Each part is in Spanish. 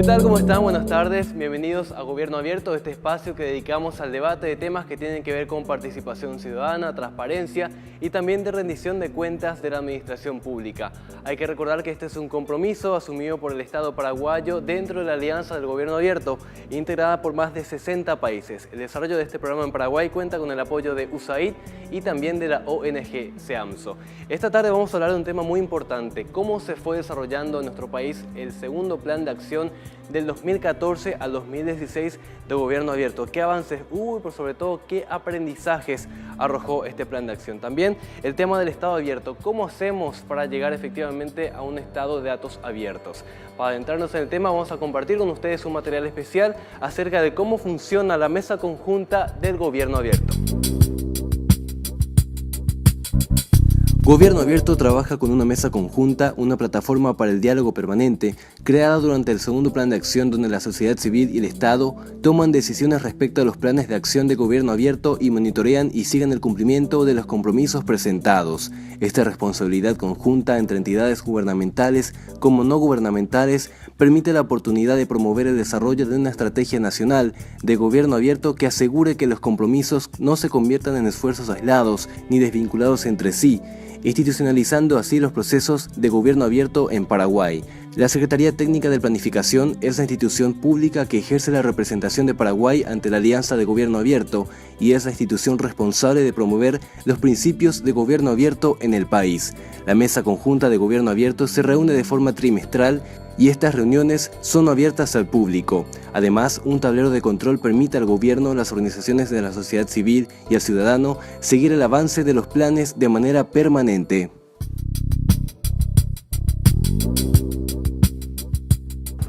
¿Qué tal? ¿Cómo están? Buenas tardes. Bienvenidos a Gobierno Abierto, este espacio que dedicamos al debate de temas que tienen que ver con participación ciudadana, transparencia y también de rendición de cuentas de la administración pública. Hay que recordar que este es un compromiso asumido por el Estado paraguayo dentro de la Alianza del Gobierno Abierto, integrada por más de 60 países. El desarrollo de este programa en Paraguay cuenta con el apoyo de USAID y también de la ONG SEAMSO. Esta tarde vamos a hablar de un tema muy importante: cómo se fue desarrollando en nuestro país el segundo plan de acción del 2014 al 2016 de Gobierno Abierto. ¿Qué avances hubo y por sobre todo qué aprendizajes arrojó este plan de acción? También el tema del Estado abierto. ¿Cómo hacemos para llegar efectivamente a un estado de datos abiertos? Para adentrarnos en el tema vamos a compartir con ustedes un material especial acerca de cómo funciona la mesa conjunta del Gobierno Abierto. Gobierno Abierto trabaja con una mesa conjunta, una plataforma para el diálogo permanente, creada durante el segundo plan de acción donde la sociedad civil y el Estado toman decisiones respecto a los planes de acción de Gobierno Abierto y monitorean y siguen el cumplimiento de los compromisos presentados. Esta responsabilidad conjunta entre entidades gubernamentales como no gubernamentales permite la oportunidad de promover el desarrollo de una estrategia nacional de Gobierno Abierto que asegure que los compromisos no se conviertan en esfuerzos aislados ni desvinculados entre sí, institucionalizando así los procesos de Gobierno Abierto en Paraguay. La Secretaría Técnica de Planificación es la institución pública que ejerce la representación de Paraguay ante la Alianza de Gobierno Abierto y es la institución responsable de promover los principios de Gobierno Abierto en el país. La Mesa Conjunta de Gobierno Abierto se reúne de forma trimestral y estas reuniones son abiertas al público. Además, un tablero de control permite al gobierno, las organizaciones de la sociedad civil y al ciudadano seguir el avance de los planes de manera permanente.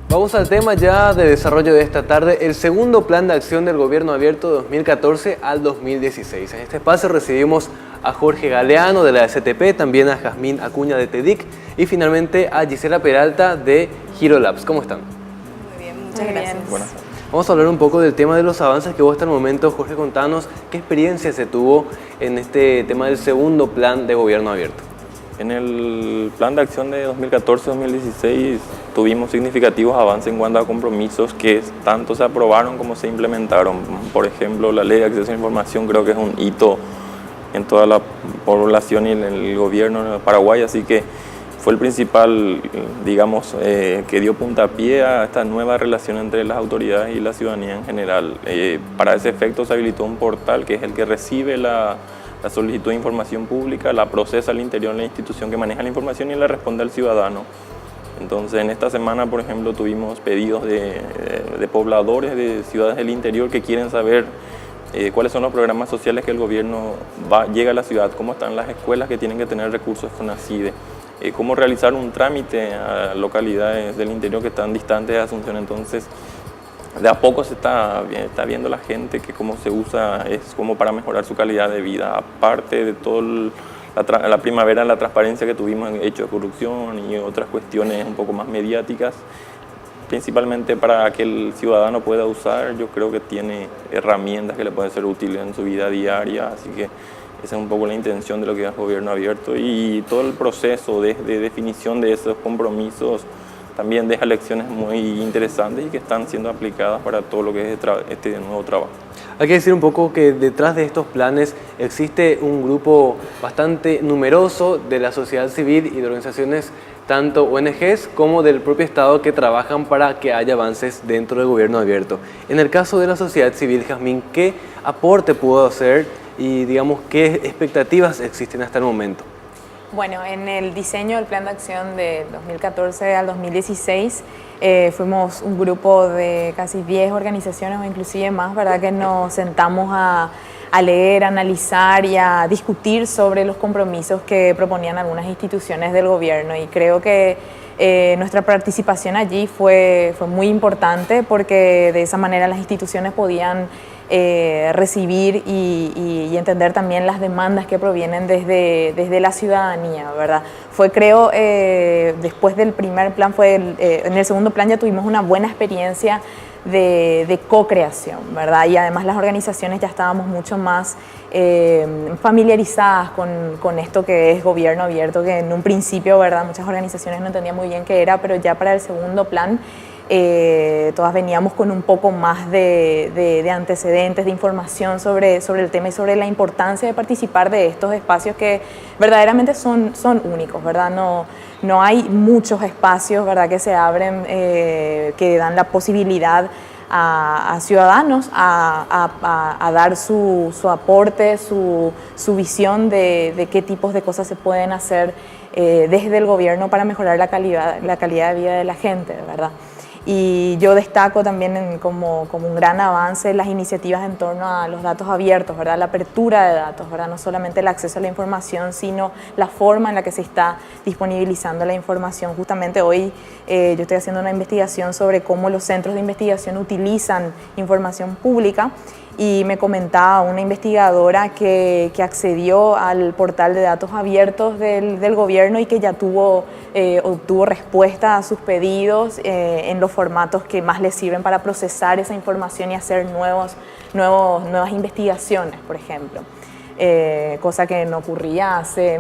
Vamos al tema ya de desarrollo de esta tarde, el segundo plan de acción del Gobierno Abierto 2014 al 2016. En este espacio recibimos a Jorge Galeano de la STP, también a Jazmín Acuña de TEDIC y finalmente a Gisela Peralta de Girolabs. ¿Cómo están? Muy bien, muchas gracias. Buenas. Vamos a hablar un poco del tema de los avances que hubo hasta el momento. Jorge, contanos qué experiencia se tuvo en este tema del segundo plan de Gobierno Abierto. En el plan de acción de 2014-2016 tuvimos significativos avances en cuanto a compromisos que tanto se aprobaron como se implementaron. Por ejemplo, la Ley de Acceso a la Información creo que es un hito en toda la población y en el gobierno de Paraguay, así que fue el principal, digamos, que dio puntapié a esta nueva relación entre las autoridades y la ciudadanía en general. Para ese efecto se habilitó un portal que es el que recibe la solicitud de información pública, la procesa al interior de la institución que maneja la información y la responde al ciudadano. Entonces, en esta semana, por ejemplo, tuvimos pedidos de pobladores de ciudades del interior que quieren saber cuáles son los programas sociales que el gobierno llega a la ciudad, cómo están las escuelas que tienen que tener recursos FONACIDE, cómo realizar un trámite a localidades del interior que están distantes de Asunción. Entonces, de a poco se está viendo la gente que cómo se usa es como para mejorar su calidad de vida, aparte de todo la primavera, la transparencia que tuvimos en hechos de corrupción y otras cuestiones un poco más mediáticas, principalmente para que el ciudadano pueda usar. Yo creo que tiene herramientas que le pueden ser útiles en su vida diaria, así que esa es un poco la intención de lo que es Gobierno Abierto y todo el proceso de definición de esos compromisos también deja lecciones muy interesantes y que están siendo aplicadas para todo lo que es este nuevo trabajo. Hay que decir un poco que detrás de estos planes existe un grupo bastante numeroso de la sociedad civil y de organizaciones, tanto ONGs como del propio Estado, que trabajan para que haya avances dentro del Gobierno Abierto. En el caso de la sociedad civil, Jazmín, ¿qué aporte pudo hacer y, digamos, qué expectativas existen hasta el momento? Bueno, en el diseño del plan de acción de 2014 al 2016 fuimos un grupo de casi 10 organizaciones o inclusive más, ¿verdad? Que nos sentamos a leer, a analizar y a discutir sobre los compromisos que proponían algunas instituciones del gobierno, y creo que nuestra participación allí fue muy importante porque de esa manera las instituciones podían recibir y entender también las demandas que provienen desde la ciudadanía, ¿verdad? Fue, creo, después del primer plan, en el segundo plan ya tuvimos una buena experiencia de co-creación, ¿verdad? Y además las organizaciones ya estábamos mucho más familiarizadas con esto que es Gobierno Abierto, que en un principio, ¿verdad?, muchas organizaciones no entendían muy bien qué era, pero ya para el segundo plan todas veníamos con un poco más de antecedentes, de información sobre el tema y sobre la importancia de participar de estos espacios que verdaderamente son únicos, ¿verdad? No hay muchos espacios, ¿verdad?, que se abren, que dan la posibilidad a ciudadanos a dar su aporte, su visión de qué tipos de cosas se pueden hacer desde el gobierno para mejorar la calidad de vida de la gente, ¿verdad? Y yo destaco también como un gran avance las iniciativas en torno a los datos abiertos, ¿verdad? La apertura de datos, ¿verdad? No solamente el acceso a la información, sino la forma en la que se está disponibilizando la información. Justamente hoy yo estoy haciendo una investigación sobre cómo los centros de investigación utilizan información pública y me comentaba una investigadora que accedió al portal de datos abiertos del gobierno y que ya obtuvo respuesta a sus pedidos en los formatos que más les sirven para procesar esa información y hacer nuevas investigaciones, por ejemplo. Cosa que no ocurría hace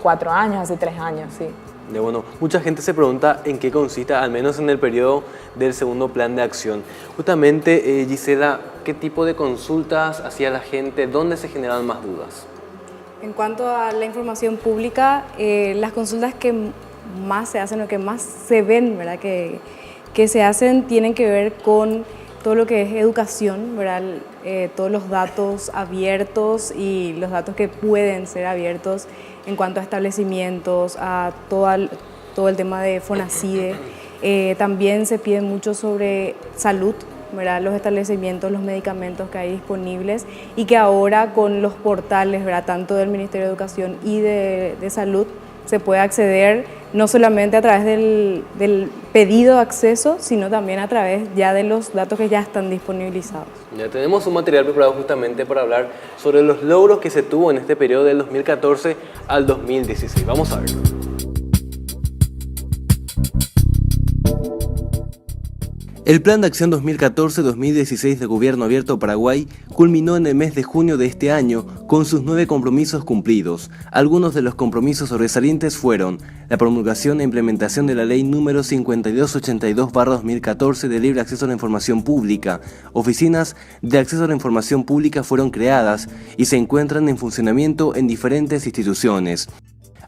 4 años, hace 3 años, sí. Bueno, mucha gente se pregunta en qué consiste, al menos en el periodo del segundo plan de acción. Justamente, Gisela, ¿qué tipo de consultas hacía la gente? ¿Dónde se generaban más dudas? En cuanto a la información pública, las consultas que más se hacen o que más se ven, ¿verdad?, que se hacen tienen que ver con todo lo que es educación, ¿verdad? Todos los datos abiertos y los datos que pueden ser abiertos en cuanto a establecimientos, a todo el tema de Fonacide. También se pide mucho sobre salud, ¿verdad?, los establecimientos, los medicamentos que hay disponibles y que ahora con los portales, ¿verdad?, tanto del Ministerio de Educación y de Salud, se puede acceder no solamente a través del pedido de acceso, sino también a través ya de los datos que ya están disponibilizados. Ya tenemos un material preparado justamente para hablar sobre los logros que se tuvo en este periodo del 2014 al 2016. Vamos a verlo. El Plan de Acción 2014-2016 de Gobierno Abierto Paraguay culminó en el mes de junio de este año con sus 9 compromisos cumplidos. Algunos de los compromisos sobresalientes fueron la promulgación e implementación de la Ley número 5282/2014 de libre acceso a la información pública. Oficinas de acceso a la información pública fueron creadas y se encuentran en funcionamiento en diferentes instituciones.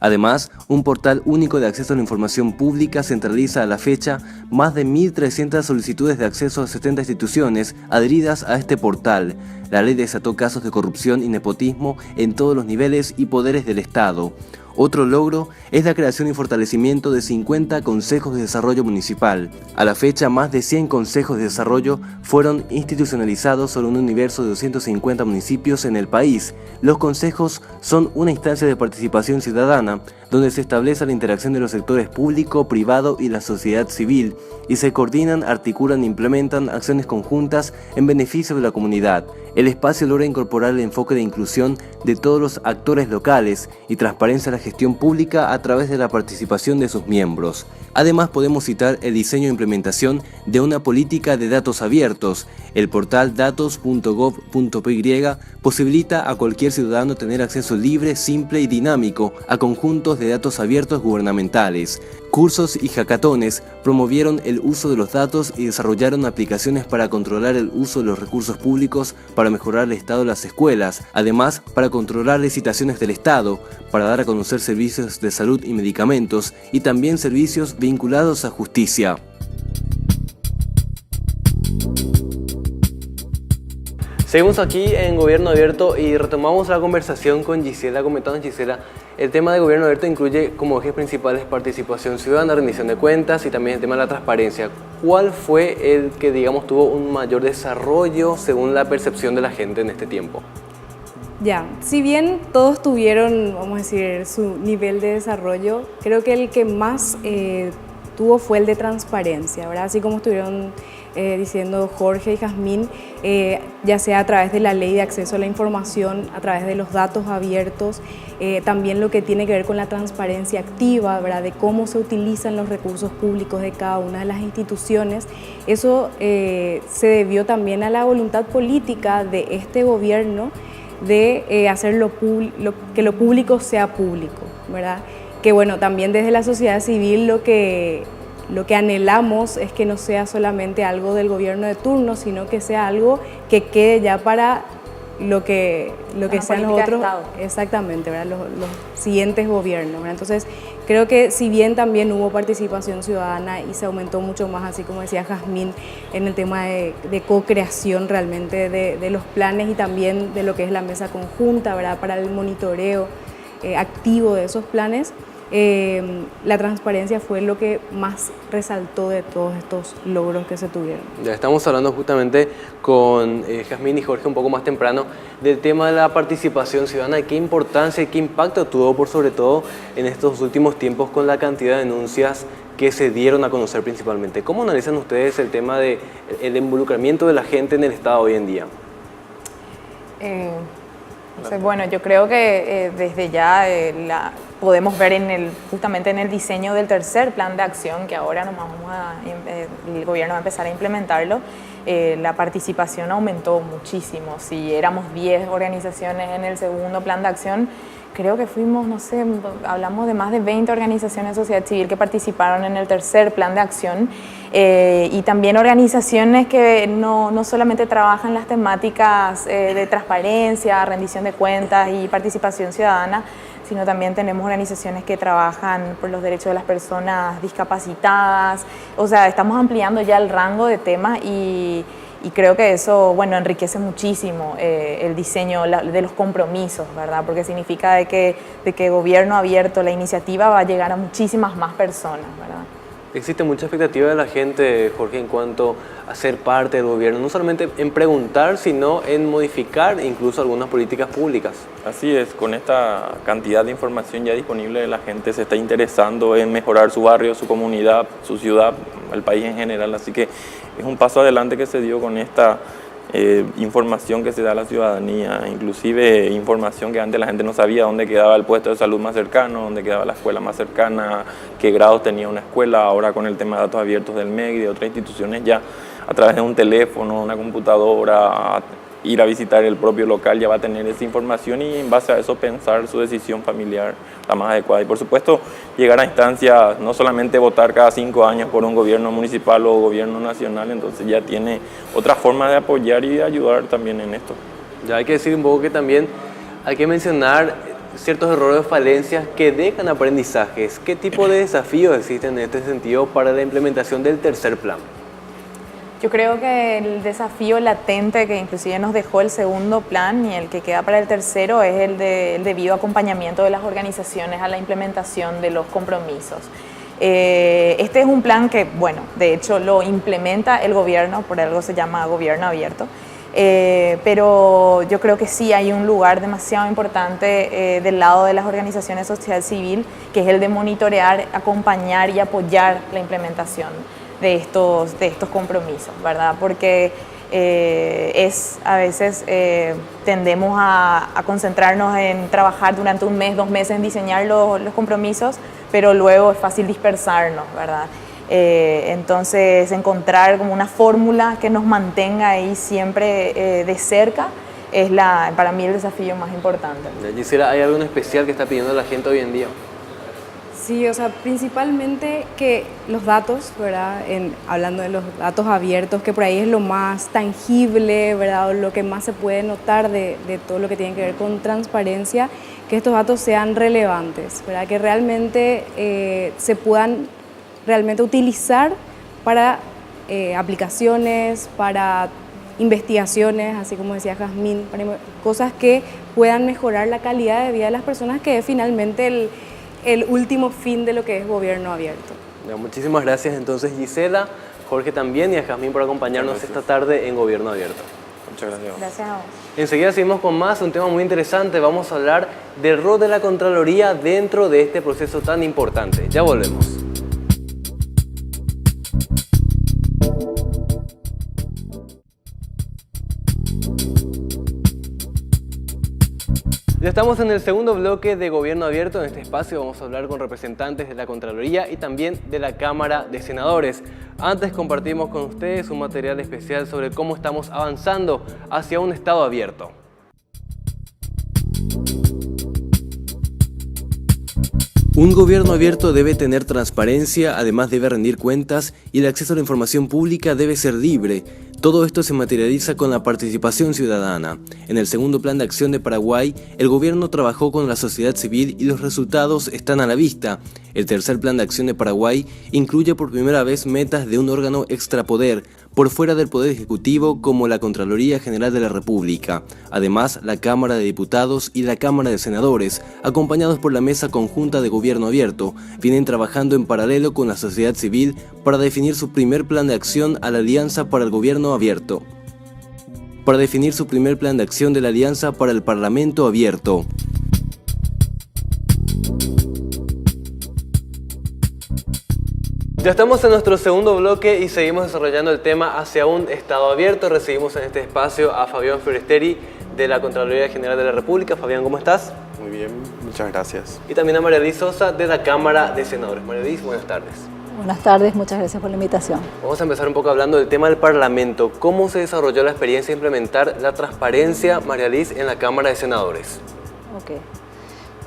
Además, un portal único de acceso a la información pública centraliza a la fecha más de 1.300 solicitudes de acceso a 70 instituciones adheridas a este portal. La ley desató casos de corrupción y nepotismo en todos los niveles y poderes del Estado. Otro logro es la creación y fortalecimiento de 50 consejos de desarrollo municipal. A la fecha, más de 100 consejos de desarrollo fueron institucionalizados sobre un universo de 250 municipios en el país. Los consejos son una instancia de participación ciudadana donde se establece la interacción de los sectores público, privado y la sociedad civil y se coordinan, articulan e implementan acciones conjuntas en beneficio de la comunidad. El espacio logra incorporar el enfoque de inclusión de todos los actores locales y transparencia a la gestión pública a través de la participación de sus miembros. Además, podemos citar el diseño e implementación de una política de datos abiertos. El portal datos.gov.py posibilita a cualquier ciudadano tener acceso libre, simple y dinámico a conjuntos de datos abiertos gubernamentales. Cursos y hackatones promovieron el uso de los datos y desarrollaron aplicaciones para controlar el uso de los recursos públicos para mejorar el estado de las escuelas, además para controlar licitaciones del Estado, para dar a conocer servicios de salud y medicamentos y también servicios vinculados a justicia. Seguimos aquí en Gobierno Abierto y retomamos la conversación con Gisela. Comentando, Gisela, el tema de Gobierno Abierto incluye como ejes principales participación ciudadana, rendición de cuentas y también el tema de la transparencia. ¿Cuál fue el que, digamos, tuvo un mayor desarrollo según la percepción de la gente en este tiempo? Ya, si bien todos tuvieron, vamos a decir, su nivel de desarrollo, creo que el que más tuvo fue el de transparencia, ¿verdad? Así como estuvieron diciendo Jorge y Jazmín, ya sea a través de la ley de acceso a la información, a través de los datos abiertos, también lo que tiene que ver con la transparencia activa, ¿verdad?, de cómo se utilizan los recursos públicos de cada una de las instituciones. Eso se debió también a la voluntad política de este gobierno de hacer que lo público sea público, ¿verdad? Que bueno, también desde la sociedad civil lo que lo que anhelamos es que no sea solamente algo del gobierno de turno, sino que sea algo que quede ya para lo que sean los otros, exactamente, ¿verdad? Los siguientes gobiernos, ¿verdad? Entonces, creo que si bien también hubo participación ciudadana y se aumentó mucho más, así como decía Jazmín, en el tema de co-creación realmente de los planes y también de lo que es la mesa conjunta, ¿verdad? Para el monitoreo activo de esos planes, la transparencia fue lo que más resaltó de todos estos logros que se tuvieron. Ya estamos hablando justamente con Jazmín y Jorge un poco más temprano del tema de la participación ciudadana, qué importancia y qué impacto tuvo por sobre todo en estos últimos tiempos con la cantidad de denuncias que se dieron a conocer principalmente. ¿Cómo analizan ustedes el tema del involucramiento de la gente en el Estado hoy en día? Bueno, yo creo que desde ya podemos ver justamente en el diseño del tercer plan de acción, que ahora el gobierno va a empezar a implementarlo, la participación aumentó muchísimo. Si éramos 10 organizaciones en el segundo plan de acción, creo que fuimos, no sé, hablamos de más de 20 organizaciones de sociedad civil que participaron en el tercer plan de acción, y también organizaciones que no solamente trabajan las temáticas de transparencia, rendición de cuentas y participación ciudadana, sino también tenemos organizaciones que trabajan por los derechos de las personas discapacitadas. O sea, estamos ampliando ya el rango de temas y creo que eso, bueno, enriquece muchísimo el diseño de los compromisos, ¿verdad? Porque significa de que Gobierno Abierto, la iniciativa va a llegar a muchísimas más personas, ¿verdad? Existe mucha expectativa de la gente, Jorge, en cuanto a ser parte del gobierno, no solamente en preguntar, sino en modificar incluso algunas políticas públicas. Así es, con esta cantidad de información ya disponible, la gente se está interesando en mejorar su barrio, su comunidad, su ciudad, el país en general, así que es un paso adelante que se dio con esta información que se da a la ciudadanía, inclusive información que antes la gente no sabía dónde quedaba el puesto de salud más cercano, dónde quedaba la escuela más cercana, qué grados tenía una escuela. Ahora con el tema de datos abiertos del MEC y de otras instituciones, ya a través de un teléfono, una computadora, ir a visitar el propio local ya va a tener esa información y en base a eso pensar su decisión familiar la más adecuada. Y por supuesto llegar a instancias, no solamente votar cada 5 años por un gobierno municipal o gobierno nacional, entonces ya tiene otra forma de apoyar y de ayudar también en esto. Ya hay que decir un poco que también hay que mencionar ciertos errores o falencias que dejan aprendizajes. ¿Qué tipo de desafíos existen en este sentido para la implementación del tercer plan? Yo creo que el desafío latente que inclusive nos dejó el segundo plan y el que queda para el tercero es el debido acompañamiento de las organizaciones a la implementación de los compromisos. Este es un plan que, bueno, de hecho lo implementa el gobierno, por algo se llama Gobierno Abierto, pero yo creo que sí hay un lugar demasiado importante del lado de las organizaciones de sociedad civil, que es el de monitorear, acompañar y apoyar la implementación de estos compromisos, ¿verdad? Porque a veces tendemos a concentrarnos en trabajar durante 1 mes, 2 meses en diseñar los compromisos, pero luego es fácil dispersarnos, ¿verdad? Entonces encontrar como una fórmula que nos mantenga ahí siempre de cerca es para mí el desafío más importante. Gisela, ¿hay algo en especial que está pidiendo la gente hoy en día? Sí, o sea, principalmente que los datos, ¿verdad? Hablando de los datos abiertos, que por ahí es lo más tangible, ¿verdad? O lo que más se puede notar de todo lo que tiene que ver con transparencia, que estos datos sean relevantes, ¿verdad? Que realmente se puedan realmente utilizar para aplicaciones, para investigaciones, así como decía Jazmín, para cosas que puedan mejorar la calidad de vida de las personas, que es finalmente el último fin de lo que es Gobierno Abierto. Muchísimas gracias entonces, Gisela, Jorge también y a Jazmín por acompañarnos esta tarde en Gobierno Abierto. Muchas gracias. Gracias a vos. Enseguida seguimos con más, un tema muy interesante. Vamos a hablar del rol de la Contraloría dentro de este proceso tan importante. Ya volvemos. Ya estamos en el segundo bloque de Gobierno Abierto. En este espacio vamos a hablar con representantes de la Contraloría y también de la Cámara de Senadores. Antes compartimos con ustedes un material especial sobre cómo estamos avanzando hacia un Estado abierto. Un gobierno abierto debe tener transparencia, además debe rendir cuentas y el acceso a la información pública debe ser libre. Todo esto se materializa con la participación ciudadana. En el segundo plan de acción de Paraguay, el gobierno trabajó con la sociedad civil y los resultados están a la vista. El tercer plan de acción de Paraguay incluye por primera vez metas de un órgano extrapoder, por fuera del Poder Ejecutivo, como la Contraloría General de la República. Además, la Cámara de Diputados y la Cámara de Senadores, acompañados por la Mesa Conjunta de Gobierno Abierto, vienen trabajando en paralelo con la sociedad civil para definir su primer plan de acción a la Alianza para el Gobierno Abierto. Para definir su primer plan de acción de la Alianza para el Parlamento Abierto. Ya estamos en nuestro segundo bloque y seguimos desarrollando el tema hacia un Estado abierto. Recibimos en este espacio a Fabián Forestieri de la Contraloría General de la República. Fabián, ¿cómo estás? Muy bien, muchas gracias. Y también a María Liz Sosa de la Cámara de Senadores. María Liz, buenas tardes. Buenas tardes, muchas gracias por la invitación. Vamos a empezar un poco hablando del tema del Parlamento. ¿Cómo se desarrolló la experiencia de implementar la transparencia, María Liz, en la Cámara de Senadores? Ok,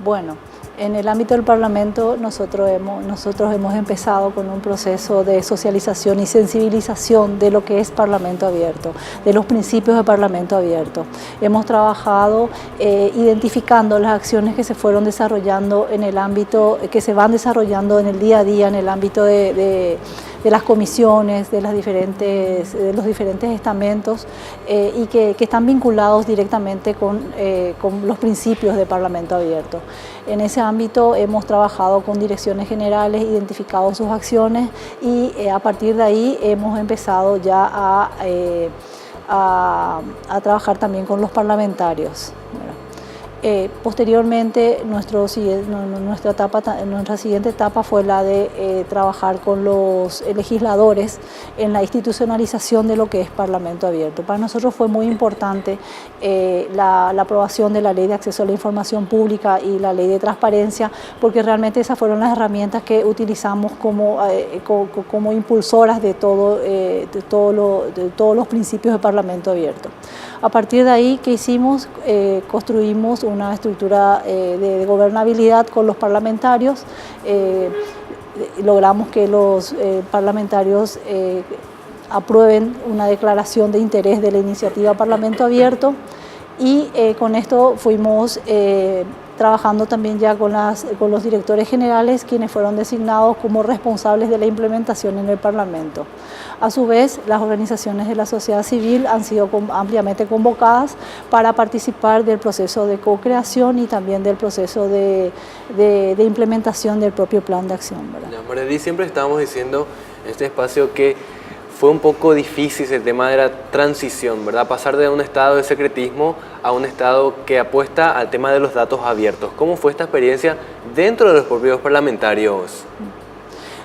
bueno. En el ámbito del Parlamento nosotros hemos empezado con un proceso de socialización y sensibilización de lo que es Parlamento Abierto, de los principios de Parlamento Abierto. Hemos trabajado identificando las acciones que se fueron desarrollando en el ámbito, que se van desarrollando en el día a día en el ámbito de las comisiones, de los diferentes estamentos y que están vinculados directamente con los principios de Parlamento Abierto. En ese ámbito hemos trabajado con direcciones generales, identificado sus acciones y a partir de ahí hemos empezado ya a trabajar también con los parlamentarios. Posteriormente, nuestra siguiente etapa fue la de trabajar con los legisladores en la institucionalización de lo que es Parlamento Abierto. Para nosotros fue muy importante la aprobación de la Ley de Acceso a la Información Pública y la Ley de Transparencia, porque realmente esas fueron las herramientas que utilizamos como impulsoras de todos los principios de Parlamento Abierto. A partir de ahí, ¿qué hicimos? Construimos una estructura de gobernabilidad con los parlamentarios. Logramos que los parlamentarios aprueben una declaración de interés de la iniciativa Parlamento Abierto y con esto fuimos trabajando también ya con los directores generales, quienes fueron designados como responsables de la implementación en el Parlamento. A su vez, las organizaciones de la sociedad civil han sido ampliamente convocadas para participar del proceso de co-creación y también del proceso de implementación del propio plan de acción, ¿verdad? María Liz, siempre estábamos diciendo en este espacio que fue un poco difícil el tema de la transición, ¿verdad? Pasar de un estado de secretismo a un estado que apuesta al tema de los datos abiertos. ¿Cómo fue esta experiencia dentro de los propios parlamentarios?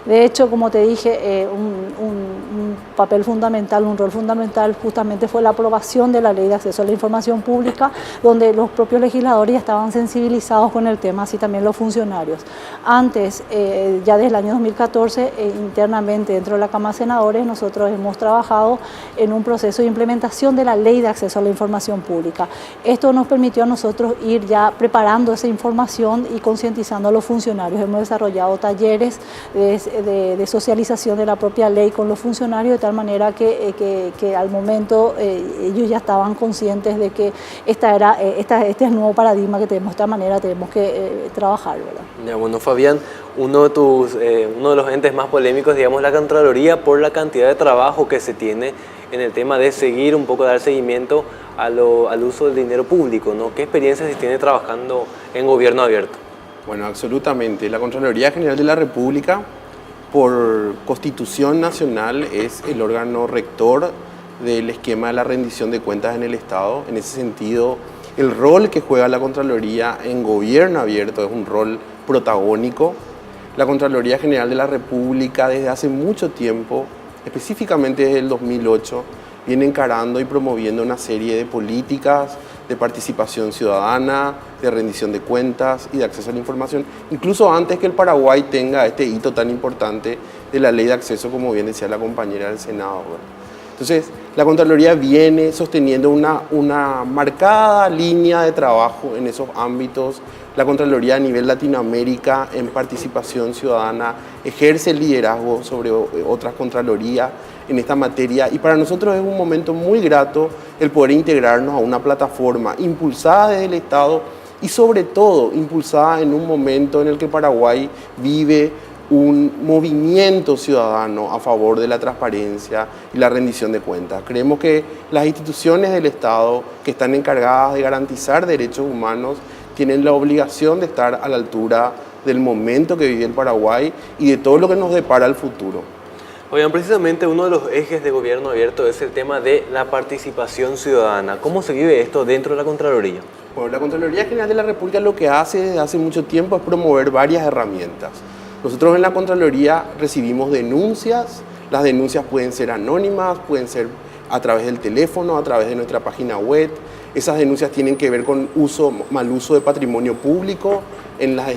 De hecho, como te dije, un papel fundamental, un rol fundamental justamente fue la aprobación de la Ley de Acceso a la Información Pública, donde los propios legisladores ya estaban sensibilizados con el tema, así también los funcionarios. Antes, ya desde el año 2014, internamente dentro de la Cámara de Senadores, nosotros hemos trabajado en un proceso de implementación de la Ley de Acceso a la Información Pública. Esto nos permitió a nosotros ir ya preparando esa información y concientizando a los funcionarios. Hemos desarrollado talleres de socialización de la propia ley con los funcionarios, de tal manera que al momento ellos ya estaban conscientes de que este es el nuevo paradigma que tenemos, de esta manera tenemos que trabajar, ¿verdad? Ya, bueno, Fabián, uno de los entes más polémicos, digamos, la Contraloría, por la cantidad de trabajo que se tiene en el tema de seguir un poco, dar seguimiento al uso del dinero público, ¿no? ¿Qué experiencia se tiene trabajando en gobierno abierto? Bueno, absolutamente. La Contraloría General de la República, por Constitución Nacional, es el órgano rector del esquema de la rendición de cuentas en el Estado. En ese sentido, el rol que juega la Contraloría en gobierno abierto es un rol protagónico. La Contraloría General de la República desde hace mucho tiempo, específicamente desde el 2008, viene encarando y promoviendo una serie de políticas de participación ciudadana, de rendición de cuentas y de acceso a la información, incluso antes que el Paraguay tenga este hito tan importante de la ley de acceso, como bien decía la compañera del Senado, ¿verdad? Entonces, La Contraloría viene sosteniendo una marcada línea de trabajo en esos ámbitos. La Contraloría a nivel Latinoamérica en participación ciudadana ejerce liderazgo sobre otras Contralorías en esta materia y para nosotros es un momento muy grato el poder integrarnos a una plataforma impulsada desde el Estado y sobre todo impulsada en un momento en el que Paraguay vive un movimiento ciudadano a favor de la transparencia y la rendición de cuentas. Creemos que las instituciones del Estado que están encargadas de garantizar derechos humanos tienen la obligación de estar a la altura del momento que vive el Paraguay y de todo lo que nos depara el futuro. Oigan, precisamente uno de los ejes de gobierno abierto es el tema de la participación ciudadana. ¿Cómo se vive esto dentro de la Contraloría? Bueno, la Contraloría General de la República lo que hace desde hace mucho tiempo es promover varias herramientas. Nosotros en la Contraloría recibimos denuncias, las denuncias pueden ser anónimas, pueden ser a través del teléfono, a través de nuestra página web. Esas denuncias tienen que ver con mal uso de patrimonio público en las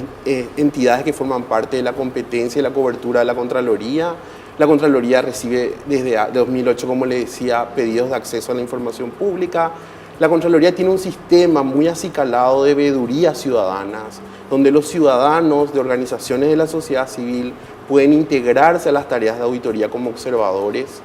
entidades que forman parte de la competencia y la cobertura de la Contraloría. La Contraloría recibe desde 2008, como le decía, pedidos de acceso a la información pública. La Contraloría tiene un sistema muy acicalado de veedurías ciudadanas, donde los ciudadanos de organizaciones de la sociedad civil pueden integrarse a las tareas de auditoría como observadores.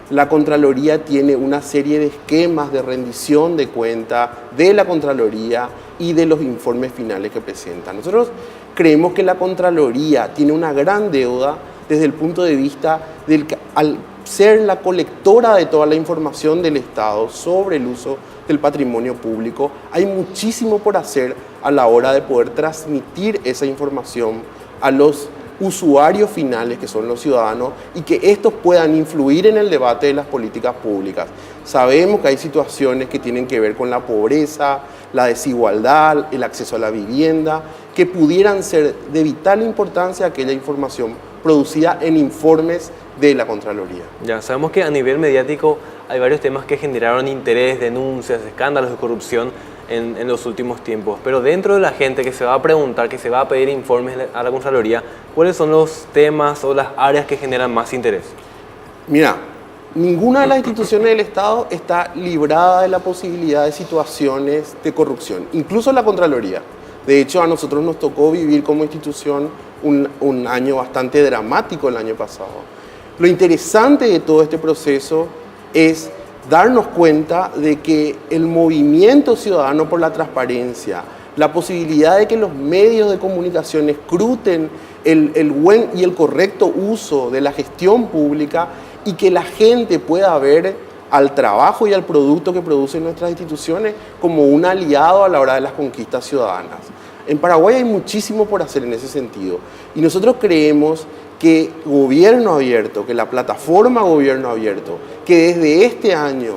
La Contraloría tiene una serie de esquemas de rendición de cuenta de la Contraloría y de los informes finales que presenta. Nosotros creemos que la Contraloría tiene una gran deuda desde el punto de vista del que al ser la colectora de toda la información del Estado sobre el uso del patrimonio público, hay muchísimo por hacer a la hora de poder transmitir esa información a los usuarios finales, que son los ciudadanos, y que estos puedan influir en el debate de las políticas públicas. Sabemos que hay situaciones que tienen que ver con la pobreza, la desigualdad, el acceso a la vivienda, que pudieran ser de vital importancia aquella información producida en informes de la Contraloría. Ya sabemos que a nivel mediático hay varios temas que generaron interés, denuncias, escándalos de corrupción en los últimos tiempos, pero dentro de la gente que se va a preguntar, que se va a pedir informes a la Contraloría, ¿cuáles son los temas o las áreas que generan más interés? Mira, ninguna de las instituciones del Estado está librada de la posibilidad de situaciones de corrupción, incluso la Contraloría. De hecho, a nosotros nos tocó vivir como institución un año bastante dramático el año pasado. Lo interesante de todo este proceso es darnos cuenta de que el movimiento ciudadano por la transparencia, la posibilidad de que los medios de comunicación escruten el buen y el correcto uso de la gestión pública y que la gente pueda ver al trabajo y al producto que producen nuestras instituciones como un aliado a la hora de las conquistas ciudadanas. En Paraguay hay muchísimo por hacer en ese sentido y nosotros creemos que Gobierno Abierto, que la plataforma Gobierno Abierto, que desde este año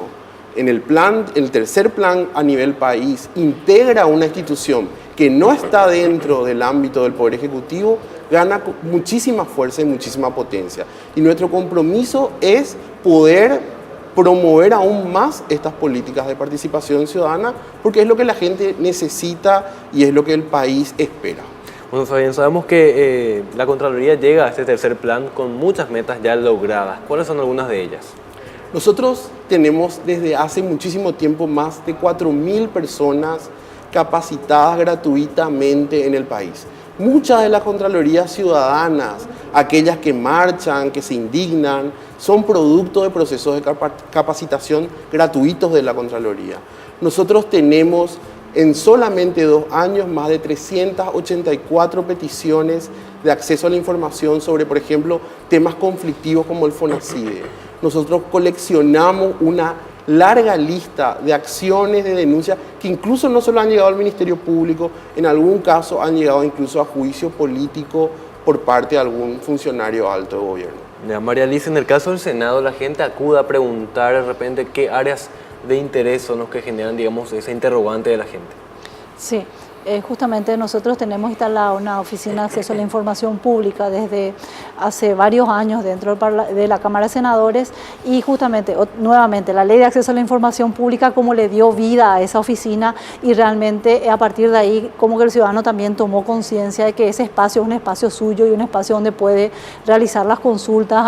en el tercer plan a nivel país integra una institución que no está dentro del ámbito del Poder Ejecutivo, gana muchísima fuerza y muchísima potencia. Y nuestro compromiso es poder promover aún más estas políticas de participación ciudadana, porque es lo que la gente necesita y es lo que el país espera. Bueno, Fabián, sabemos que la Contraloría llega a este tercer plan con muchas metas ya logradas. ¿Cuáles son algunas de ellas? Nosotros tenemos desde hace muchísimo tiempo más de 4.000 personas capacitadas gratuitamente en el país. Muchas de las Contralorías ciudadanas, aquellas que marchan, que se indignan, son producto de procesos de capacitación gratuitos de la Contraloría. Nosotros tenemos en solamente 2 años más de 384 peticiones de acceso a la información sobre, por ejemplo, temas conflictivos como el FONACIDE. Nosotros coleccionamos una larga lista de acciones de denuncia que incluso no solo han llegado al Ministerio Público, en algún caso han llegado incluso a juicio político por parte de algún funcionario alto de gobierno. Ya, María Liz, en el caso del Senado, la gente acude a preguntar de repente qué áreas de interés son los que generan, digamos, esa interrogante de la gente. Sí, justamente nosotros tenemos instalada una oficina de acceso a la información pública desde hace varios años dentro de la Cámara de Senadores y justamente, nuevamente, la Ley de Acceso a la Información Pública como le dio vida a esa oficina y realmente a partir de ahí como que el ciudadano también tomó conciencia de que ese espacio es un espacio suyo y un espacio donde puede realizar las consultas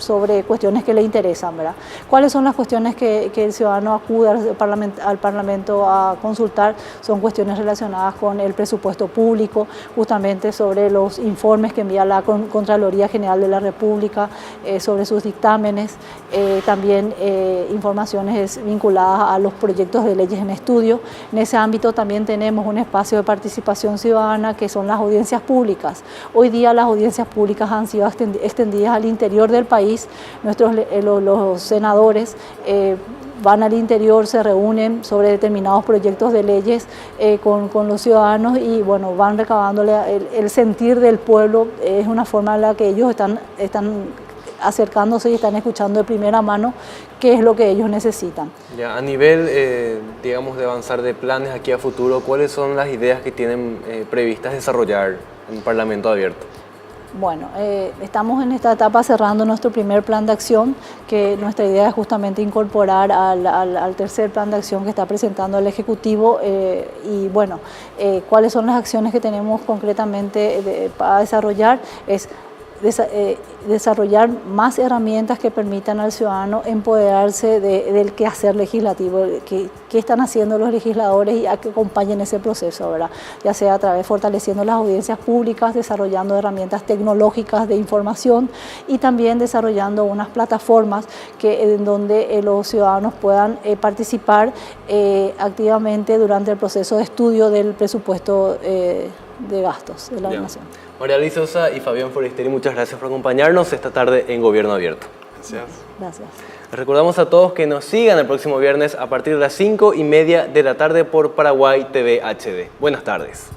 sobre cuestiones que le interesan, ¿verdad? ¿Cuáles son las cuestiones que el ciudadano acude al Parlamento a consultar? Son cuestiones relacionadas con el presupuesto público, justamente sobre los informes que envía la Contraloría General de la República, sobre sus dictámenes, también informaciones vinculadas a los proyectos de leyes en estudio. En ese ámbito también tenemos un espacio de participación ciudadana que son las audiencias públicas. Hoy día las audiencias públicas han sido extendidas al interior del país. Los senadores van al interior, se reúnen sobre determinados proyectos de leyes con los ciudadanos y bueno, van recabándole el sentir del pueblo. Es una forma en la que ellos están acercándose y están escuchando de primera mano qué es lo que ellos necesitan. Ya, a nivel, digamos, de avanzar de planes aquí a futuro, ¿cuáles son las ideas que tienen previstas desarrollar en un Parlamento abierto? Bueno, estamos en esta etapa cerrando nuestro primer plan de acción, que nuestra idea es justamente incorporar al tercer plan de acción que está presentando el Ejecutivo y bueno, cuáles son las acciones que tenemos concretamente para desarrollar es desarrollar más herramientas que permitan al ciudadano empoderarse del quehacer legislativo, qué están haciendo los legisladores y a que acompañen ese proceso, ¿verdad? Ya sea a través fortaleciendo las audiencias públicas, desarrollando herramientas tecnológicas de información y también desarrollando unas plataformas en donde los ciudadanos puedan participar activamente durante el proceso de estudio del presupuesto de gastos de la nación. María Luisa Sosa y Fabián Forestieri, muchas gracias por acompañarnos esta tarde en Gobierno Abierto. Gracias. Gracias. Les recordamos a todos que nos sigan el próximo viernes a partir de las 5:30 de la tarde por Paraguay TV HD. Buenas tardes.